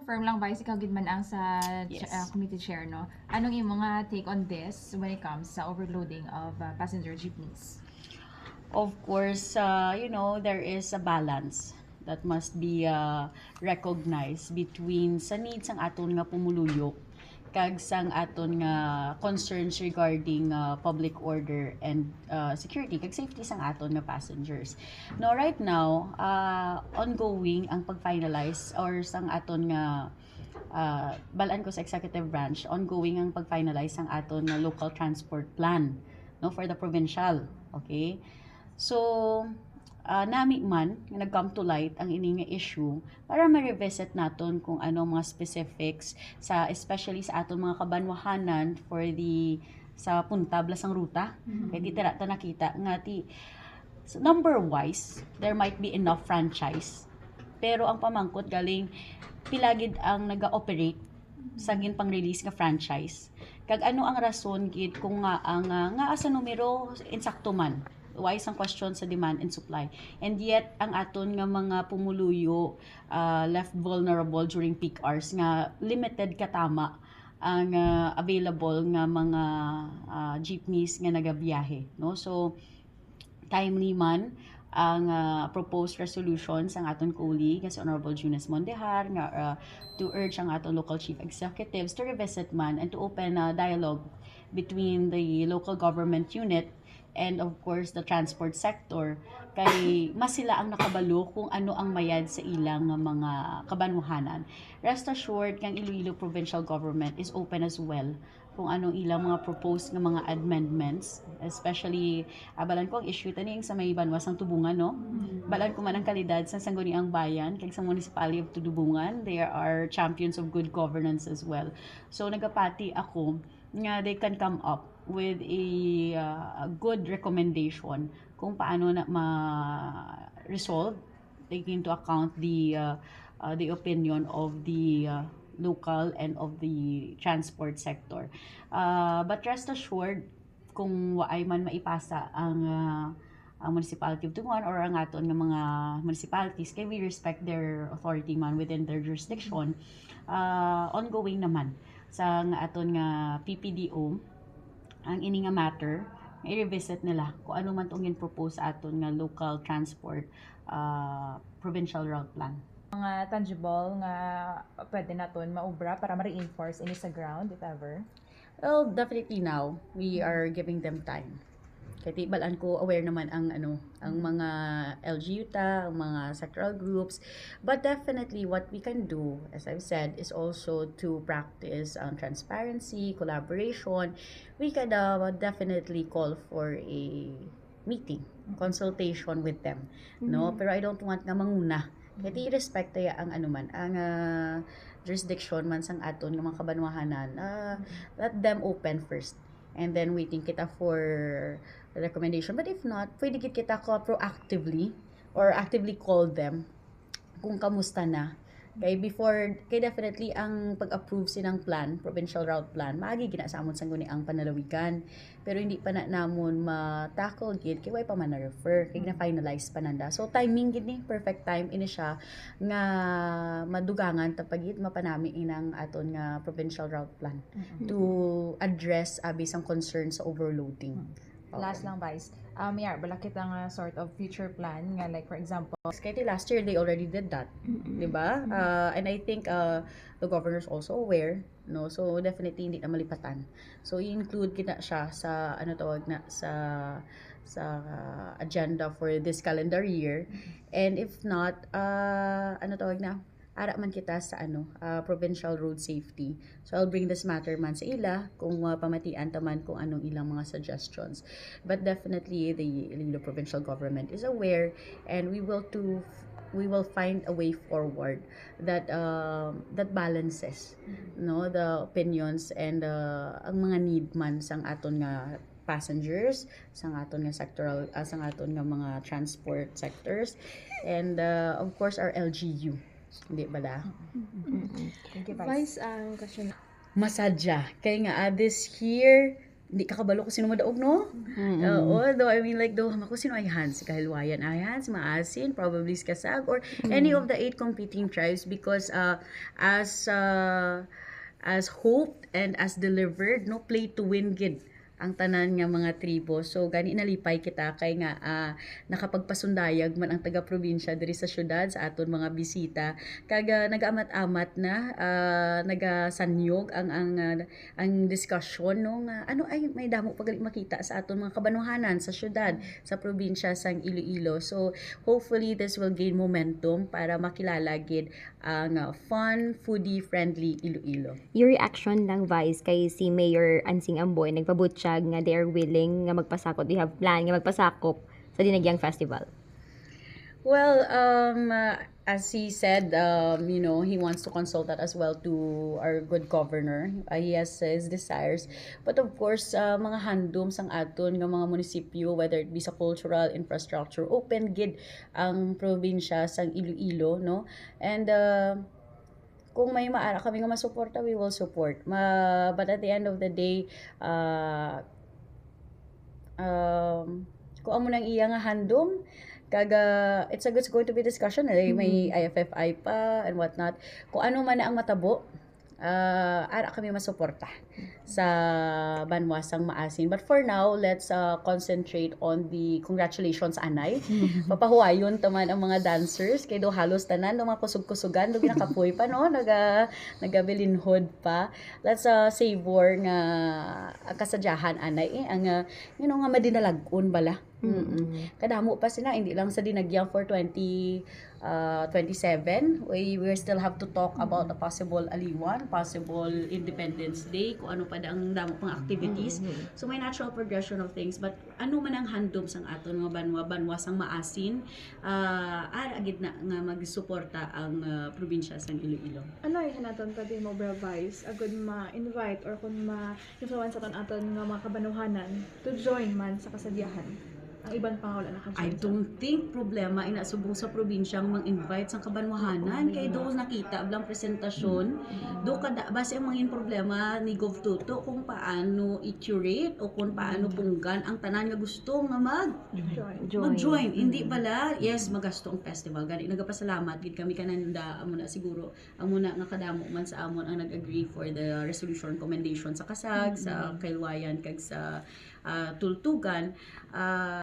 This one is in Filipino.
Confirm lang, Vice, ikaw gid man ang sa Yes. committee chair, no? Anong iyong mga take on this when it comes sa overloading of passenger jeepneys? Of course, there is a balance that must be recognized between sa needs ang aton nga pumuluyok kag sang aton nga concerns regarding public order and security kag safety sang aton nga passengers. No, right now, ongoing ang pag-finalize or sang aton nga balaan ko sa executive branch, ongoing ang pag-finalize ang aton nga local transport plan, no, for the provincial. Okay? So, nami man nga nag-come to light ang ining nga issue para ma-revisit naton kung ano mga specifics sa especially sa aton mga kabanwahanan for the sa punta sang ruta. Kaya di tara ta nakita nga so number wise there might be enough franchise, pero ang pamangkot galing pilagid ang naga-operate sa gin pang release nga franchise, kag ano ang rason gid kung nga ang nga asa numero insakto man why isang question sa demand and supply, and yet ang aton nga mga pumuluyo left vulnerable during peak hours nga limited katama ang available nga mga jeepneys nga nagabiyahe, no? So timely man ang proposed resolution sa aton colleague si Honorable Junes Mondejar nga to urge ang aton local chief executives to revisit man and to open a dialogue between the local government unit and of course the transport sector, kay mas sila ang nakabalo kung ano ang mayad sa ilang mga kabanwahanan. Rest assured kang Iloilo Provincial Government is open as well kung anong ilang mga proposed nga mga amendments, especially balan ko ang issue taning sa may banwas ng Tubungan, no? Balan ko man ang kalidad sa sangguniang bayan kag sa municipality of Tubungan, they are champions of good governance as well. So nagapati ako nga they can come up with a good recommendation kung paano na ma-resolve, taking into account the opinion of the local and of the transport sector. But rest assured, kung waay man maipasa ang municipality of Tunguan or ang aton nga mga municipalities, kay we respect their authority man within their jurisdiction, ongoing naman sa nga aton nga PPDO ang ini nga matter, i-revisit nila kung ano man tong propose sa aton nga local transport provincial route plan. Mga tangible nga pwede naton maubra para ma-reinforce ini sa ground, if ever? Well, definitely now, we are giving them time. Kaya balaan ko aware naman ang ang mga LGU-ta, ang mga sectoral groups, but definitely what we can do, as I've said, is also to practice transparency, collaboration. We can definitely call for a meeting, consultation with them, no? Pero I don't want nga manguna. Kaya i-respect ya ang ang jurisdiction man sang aton nga mga kabanwahanan. Let them open first, and then waiting kita for recommendation. But if not, pwede kita ko proactively or actively call them kung kamusta na. Kay definitely ang pag-approve sinang plan, provincial route plan, maagi gina sa amon sangguni ang panalawigan. Pero hindi pa na namon ma-tackle gid kay way pa man na-refer, kay na-finalize pa nanda. So timing gid ni, perfect time ini siya nga madugangan tapagit mapanami inang aton nga provincial route plan to address bisang concern sa overloading. Last lang, Vice. Balakit ang sort of future plan nga, like for example, Kaya last year they already did that, di ba? And I think the governor's also aware, no? So definitely hindi na malipatan. So i-include kita siya sa tawag na sa agenda for this calendar year. And if not, tawag na, ara man kita sa provincial road safety. So I'll bring this matter man sa ila kung pamatian taman kung anong ilang mga suggestions. But definitely the Iloilo provincial government is aware, and we will find a way forward that that balances no the opinions and ang mga need man sang aton nga passengers, sang aton nga sectoral sang aton nga mga transport sectors, and of course our LGU. Hindi bala? thank you, Vice, Vice. question. Masadya. Kaya nga, this year, hindi ka kabalo kung sino madaog, no? Although, I mean, like, ako sino ayan? Si Kahilwayan ayan, si Maasin, probably si Kasag, or any of the 8 competing tribes because as hoped and as delivered, no, play to win gid ang tanan nga mga tribo. So gani nalipay kita kay nga nakapagpasundayag man ang taga-probinsya diri sa syudad sa aton mga bisita kag nagaamat-amat na nagasanyog ang diskusyon no nga ano ay may damo pagali makita sa aton mga kabanuhanan sa syudad sa probinsya sang Iloilo. So hopefully this will gain momentum para makilala gid ang fun, foodie-friendly Iloilo. Your reaction lang, Vice, kay si Mayor Ansing Amboy, nagpabutsyag nga they are willing nga magpasakop, they have plan nga magpasakop sa Dinagyang Festival. Well, as he said, he wants to consult that as well to our good governor. He has his desires. But of course, mga handom sang aton nga mga munisipyo, whether it be sa cultural infrastructure, open gid ang probinsya sang Iloilo, no? And kung may maara kami nga masuporta, we will support. But at the end of the day, kung amo nang iya nga handom, kaga it's going to be discussion may IFFI pa and whatnot kung ano man na ang matabo ara kami masuporta sa Banwasang Maasin. But for now, let's concentrate on the congratulations anay. Papahuayon taman ang mga dancers kay do halos tanan do mga kusog-kusugan do ginakapoy pa no nagabilinhod pa. Let's savor nga kasadyahan anay ang nga madinalagon bala. Kadamo pa sila hindi lang sa Dinagyang for 2027 we still have to talk about a possible aliwan, possible Independence Day, kung ano pa ang damo pang activities. So may natural progression of things, but ano man ang handom sang aton mga Banwasang Maasin, ara gid na nga magsuporta ang probinsya sang Iloilo. Ano ay naton pwede mo Vice agud ma-invite or kung ma-influence aton nga mga kabanuhanan to join man sa kasadyahan ang ibang pangawala na I don't think problema inasubong sa probinsyang mang-invite sa kabanwahanan kay do nakita ablang presentasyon do kada base ang mangin problema ni Gov Tuto kung paano i-curate o kung paano punggan ang tanan nga gusto nga mag-join. Hindi bala yes magasto ang festival gani nagapasalamat gid kami kananda amo na siguro amo na nga kadamo man sa amon ang nag-agree for the resolution commendation sa Kasag sa Kailwayan kag sa Tultugan.